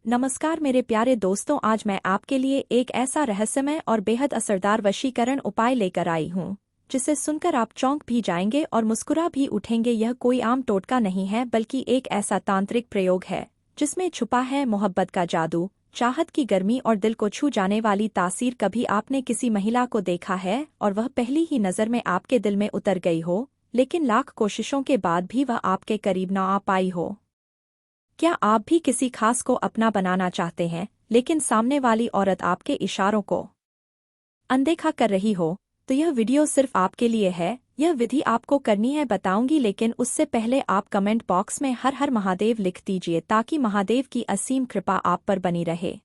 नमस्कार मेरे प्यारे दोस्तों, आज मैं आपके लिए एक ऐसा रहस्यमय और बेहद असरदार वशीकरण उपाय लेकर आई हूँ जिसे सुनकर आप चौंक भी जाएंगे और मुस्कुरा भी उठेंगे। यह कोई आम टोटका नहीं है, बल्कि एक ऐसा तांत्रिक प्रयोग है जिसमें छुपा है मोहब्बत का जादू, चाहत की गर्मी और दिल को छू जाने वाली तासीर। कभी आपने किसी महिला को देखा है और वह पहली ही नज़र में आपके दिल में उतर गई हो, लेकिन लाख कोशिशों के बाद भी वह आपके करीब न आ पाई हो? क्या आप भी किसी खास को अपना बनाना चाहते हैं, लेकिन सामने वाली औरत आपके इशारों को अनदेखा कर रही हो? तो यह वीडियो सिर्फ आपके लिए है। यह विधि आपको करनी है बताऊंगी, लेकिन उससे पहले आप कमेंट बॉक्स में हर हर महादेव लिख दीजिए ताकि महादेव की असीम कृपा आप पर बनी रहे।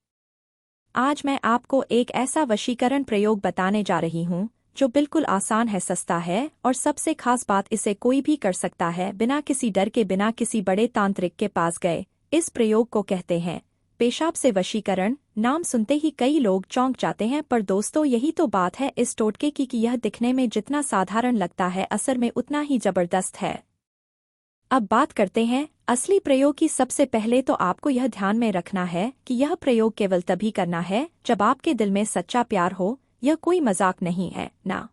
आज मैं आपको एक ऐसा वशीकरण प्रयोग बताने जा रही हूँ जो बिल्कुल आसान है, सस्ता है और सबसे खास बात, इसे कोई भी कर सकता है बिना किसी डर के, बिना किसी बड़े तांत्रिक के पास गए। इस प्रयोग को कहते हैं पेशाब से वशीकरण। नाम सुनते ही कई लोग चौंक जाते हैं, पर दोस्तों यही तो बात है इस टोटके की कि यह दिखने में जितना साधारण लगता है, असर में उतना ही जबरदस्त है। अब बात करते हैं असली प्रयोग की। सबसे पहले तो आपको यह ध्यान में रखना है कि यह प्रयोग केवल तभी करना है जब आपके दिल में सच्चा प्यार हो। यह कोई मजाक नहीं है, ना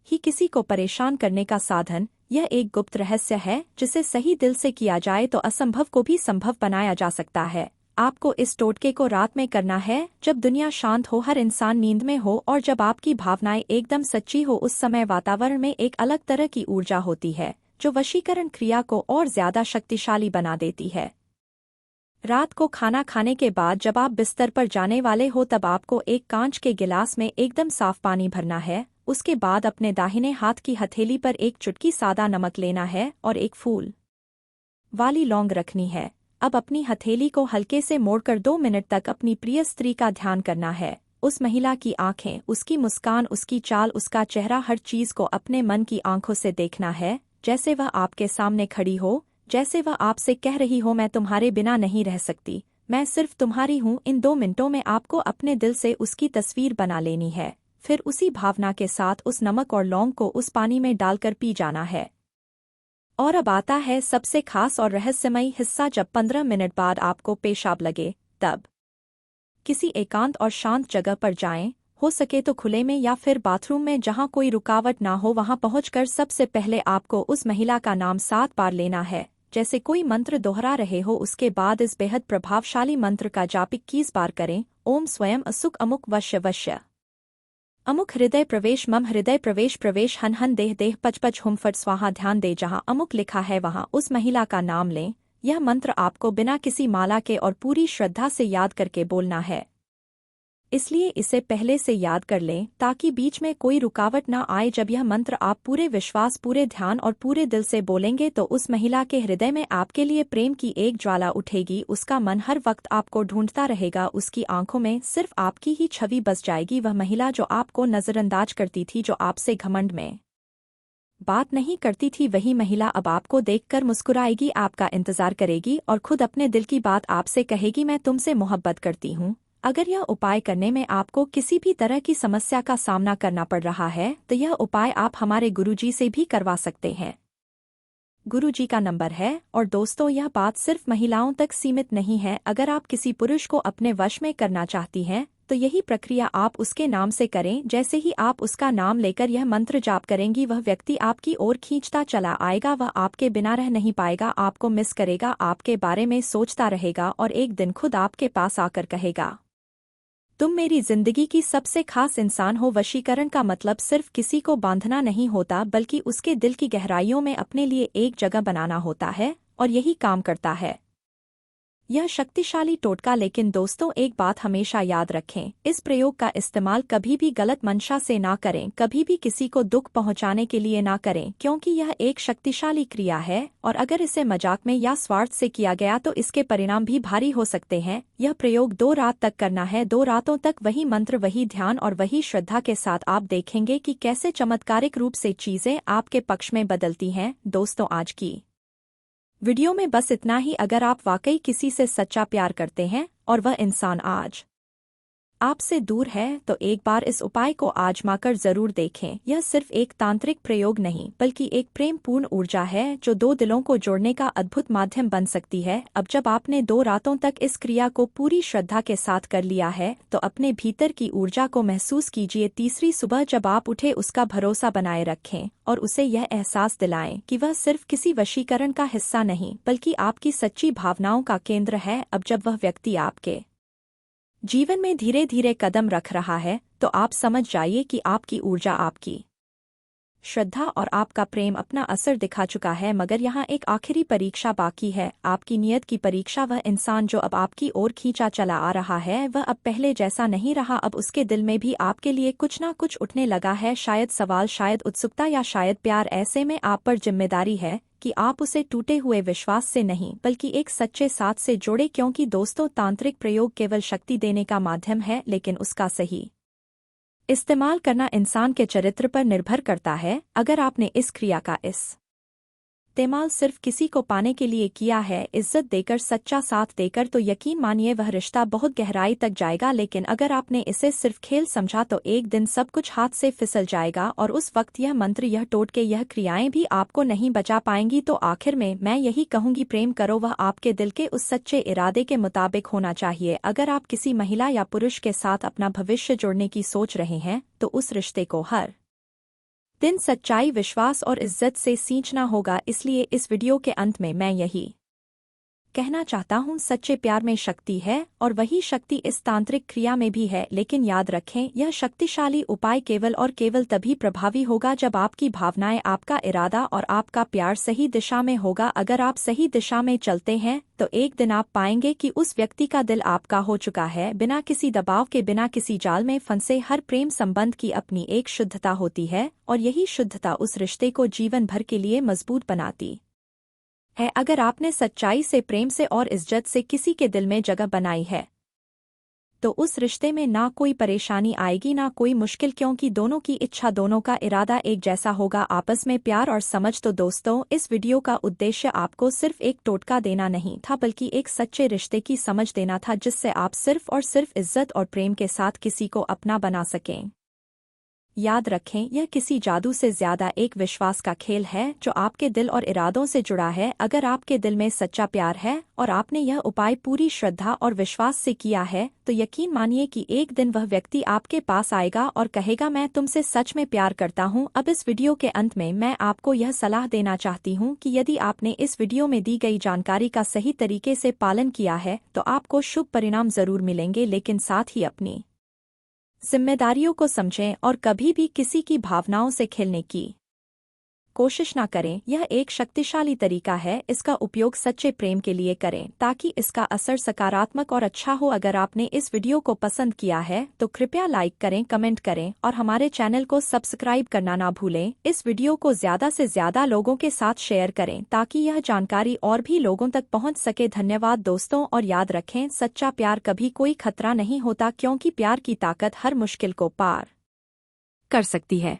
ही किसी को परेशान करने का साधन। यह एक गुप्त रहस्य है जिसे सही दिल से किया जाए तो असंभव को भी संभव बनाया जा सकता है। आपको इस टोटके को रात में करना है, जब दुनिया शांत हो, हर इंसान नींद में हो और जब आपकी भावनाएं एकदम सच्ची हो। उस समय वातावरण में एक अलग तरह की ऊर्जा होती है जो वशीकरण क्रिया को और ज्यादा शक्तिशाली बना देती है। रात को खाना खाने के बाद जब आप बिस्तर पर जाने वाले हो, तब आपको एक कांच के गिलास में एकदम साफ पानी भरना है। उसके बाद अपने दाहिने हाथ की हथेली पर एक चुटकी सादा नमक लेना है और एक फूल वाली लौंग रखनी है। अब अपनी हथेली को हल्के से मोड़कर 2 मिनट तक अपनी प्रिय स्त्री का ध्यान करना है। उस महिला की आंखें, उसकी मुस्कान, उसकी चाल, उसका चेहरा, हर चीज को अपने मन की आंखों से देखना है, जैसे वह आपके सामने खड़ी हो, जैसे वह आपसे कह रही हो, मैं तुम्हारे बिना नहीं रह सकती, मैं सिर्फ तुम्हारी हूँ। इन 2 मिनटों में आपको अपने दिल से उसकी तस्वीर बना लेनी है। फिर उसी भावना के साथ उस नमक और लौंग को उस पानी में डालकर पी जाना है। और अब आता है सबसे खास और रहस्यमयी हिस्सा। जब 15 मिनट बाद आपको पेशाब लगे, तब किसी एकांत और शांत जगह पर जाएं। हो सके तो खुले में या फिर बाथरूम में जहां कोई रुकावट ना हो। वहां पहुंचकर सबसे पहले आपको उस महिला का नाम 7 बार लेना है, जैसे कोई मंत्र दोहरा रहे हो। उसके बाद इस बेहद प्रभावशाली मंत्र का जाप 21 बार करें। ओम स्वयं असुख अमुक वश्य वश्य अमुक हृदय प्रवेश मम हृदय प्रवेश प्रवेश हन हन देह देह पच पच हुम फट स्वाहा। ध्यान दे, जहां अमुक लिखा है वहां उस महिला का नाम लें। यह मंत्र आपको बिना किसी माला के और पूरी श्रद्धा से याद करके बोलना है, इसलिए इसे पहले से याद कर लें ताकि बीच में कोई रुकावट ना आए। जब यह मंत्र आप पूरे विश्वास, पूरे ध्यान और पूरे दिल से बोलेंगे तो उस महिला के हृदय में आपके लिए प्रेम की एक ज्वाला उठेगी। उसका मन हर वक्त आपको ढूंढता रहेगा। उसकी आंखों में सिर्फ आपकी ही छवि बस जाएगी। वह महिला जो आपको नजरअंदाज करती थी, जो आपसे घमंड में बात नहीं करती थी, वही महिला अब आपको देखकर मुस्कुराएगी, आपका इंतजार करेगी और खुद अपने दिल की बात आपसे कहेगी, मैं तुमसे मोहब्बत करती हूँ। अगर यह उपाय करने में आपको किसी भी तरह की समस्या का सामना करना पड़ रहा है तो यह उपाय आप हमारे गुरुजी से भी करवा सकते हैं। गुरुजी का नंबर है। और दोस्तों, यह बात सिर्फ महिलाओं तक सीमित नहीं है। अगर आप किसी पुरुष को अपने वश में करना चाहती हैं तो यही प्रक्रिया आप उसके नाम से करें। जैसे ही आप उसका नाम लेकर यह मंत्र जाप करेंगी, वह व्यक्ति आपकी ओर खींचता चला आएगा। वह आपके बिना रह नहीं पाएगा, आपको मिस करेगा, आपके बारे में सोचता रहेगा और एक दिन खुद आपके पास आकर कहेगा, तुम मेरी जिंदगी की सबसे खास इंसान हो। वशीकरण का मतलब सिर्फ किसी को बांधना नहीं होता, बल्कि उसके दिल की गहराइयों में अपने लिए एक जगह बनाना होता है, और यही काम करता है यह शक्तिशाली टोटका। लेकिन दोस्तों, एक बात हमेशा याद रखें, इस प्रयोग का इस्तेमाल कभी भी गलत मंशा से ना करें, कभी भी किसी को दुख पहुंचाने के लिए ना करें, क्योंकि यह एक शक्तिशाली क्रिया है और अगर इसे मजाक में या स्वार्थ से किया गया तो इसके परिणाम भी भारी हो सकते हैं। यह प्रयोग 2 रात तक करना है। 2 रातों तक वही मंत्र, वही ध्यान और वही श्रद्धा के साथ आप देखेंगे कि कैसे चमत्कारिक रूप से चीजें आपके पक्ष में बदलती हैं। दोस्तों, आज की वीडियो में बस इतना ही। अगर आप वाकई किसी से सच्चा प्यार करते हैं और वह इंसान आज आपसे दूर है तो एक बार इस उपाय को आजमाकर जरूर देखें। यह सिर्फ एक तांत्रिक प्रयोग नहीं बल्कि एक प्रेमपूर्ण ऊर्जा है जो दो दिलों को जोड़ने का अद्भुत माध्यम बन सकती है। अब जब आपने 2 रातों तक इस क्रिया को पूरी श्रद्धा के साथ कर लिया है तो अपने भीतर की ऊर्जा को महसूस कीजिए। तीसरी सुबह जब आप उठे उसका भरोसा बनाए रखें और उसे यह एहसास दिलाएं कि वह सिर्फ किसी वशीकरण का हिस्सा नहीं बल्कि आपकी सच्ची भावनाओं का केंद्र है। अब जब वह व्यक्ति आपके जीवन में धीरे धीरे कदम रख रहा है तो आप समझ जाइए कि आपकी ऊर्जा, आपकी श्रद्धा और आपका प्रेम अपना असर दिखा चुका है। मगर यहाँ एक आखिरी परीक्षा बाकी है, आपकी नियत की परीक्षा। वह इंसान जो अब आपकी ओर खींचा चला आ रहा है वह अब पहले जैसा नहीं रहा। अब उसके दिल में भी आपके लिए कुछ ना कुछ उठने लगा है, शायद सवाल, शायद उत्सुकता या शायद प्यार। ऐसे में आप पर जिम्मेदारी है कि आप उसे टूटे हुए विश्वास से नहीं बल्कि एक सच्चे साथ से जोड़े, क्योंकि दोस्तों तांत्रिक प्रयोग केवल शक्ति देने का माध्यम है लेकिन उसका सही इस्तेमाल करना इंसान के चरित्र पर निर्भर करता है। अगर आपने इस क्रिया का इस्तेमाल सिर्फ किसी को पाने के लिए किया है, इज्जत देकर, सच्चा साथ देकर, तो यकीन मानिए वह रिश्ता बहुत गहराई तक जाएगा। लेकिन अगर आपने इसे सिर्फ खेल समझा तो एक दिन सब कुछ हाथ से फिसल जाएगा और उस वक्त यह मंत्र, यह टोटके, यह क्रियाएं भी आपको नहीं बचा पाएंगी। तो आखिर में मैं यही कहूंगी, प्रेम करो, वह आपके दिल के उस सच्चे इरादे के मुताबिक होना चाहिए। अगर आप किसी महिला या पुरुष के साथ अपना भविष्य जोड़ने की सोच रहे हैं तो उस रिश्ते को हर दिन सच्चाई, विश्वास और इज्जत से सींचना होगा। इसलिए इस वीडियो के अंत में मैं यही कहना चाहता हूँ, सच्चे प्यार में शक्ति है और वही शक्ति इस तांत्रिक क्रिया में भी है। लेकिन याद रखें, यह शक्तिशाली उपाय केवल और केवल तभी प्रभावी होगा जब आपकी भावनाएं, आपका इरादा और आपका प्यार सही दिशा में होगा। अगर आप सही दिशा में चलते हैं तो एक दिन आप पाएंगे कि उस व्यक्ति का दिल आपका हो चुका है। बिना किसी दबाव के, बिना किसी जाल में फंसे, हर प्रेम संबंध की अपनी एक शुद्धता होती है और यही शुद्धता उस रिश्ते को जीवन भर के लिए मजबूत बनाती है। अगर आपने सच्चाई से, प्रेम से और इज्जत से किसी के दिल में जगह बनाई है तो उस रिश्ते में ना कोई परेशानी आएगी, ना कोई मुश्किल, क्योंकि दोनों की इच्छा, दोनों का इरादा एक जैसा होगा, आपस में प्यार और समझ। तो दोस्तों, इस वीडियो का उद्देश्य आपको सिर्फ एक टोटका देना नहीं था बल्कि एक सच्चे रिश्ते की समझ देना था, जिससे आप सिर्फ और सिर्फ इज्जत और प्रेम के साथ किसी को अपना बना सकें। याद रखें, यह किसी जादू से ज्यादा एक विश्वास का खेल है जो आपके दिल और इरादों से जुड़ा है। अगर आपके दिल में सच्चा प्यार है और आपने यह उपाय पूरी श्रद्धा और विश्वास से किया है तो यकीन मानिए कि एक दिन वह व्यक्ति आपके पास आएगा और कहेगा, मैं तुमसे सच में प्यार करता हूँ। अब इस वीडियो के अंत में मैं आपको यह सलाह देना चाहती हूँ कि यदि आपने इस वीडियो में दी गई जानकारी का सही तरीके से पालन किया है तो आपको शुभ परिणाम जरूर मिलेंगे। लेकिन साथ ही अपनी जिम्मेदारियों को समझें और कभी भी किसी की भावनाओं से खेलने की कोशिश ना करें। यह एक शक्तिशाली तरीका है, इसका उपयोग सच्चे प्रेम के लिए करें ताकि इसका असर सकारात्मक और अच्छा हो। अगर आपने इस वीडियो को पसंद किया है तो कृपया लाइक करें, कमेंट करें और हमारे चैनल को सब्सक्राइब करना ना भूलें। इस वीडियो को ज्यादा से ज्यादा लोगों के साथ शेयर करें ताकि यह जानकारी और भी लोगों तक पहुंच सके। धन्यवाद दोस्तों, और याद रखें, सच्चा प्यार कभी कोई खतरा नहीं होता, क्योंकि प्यार की ताकत हर मुश्किल को पार कर सकती है।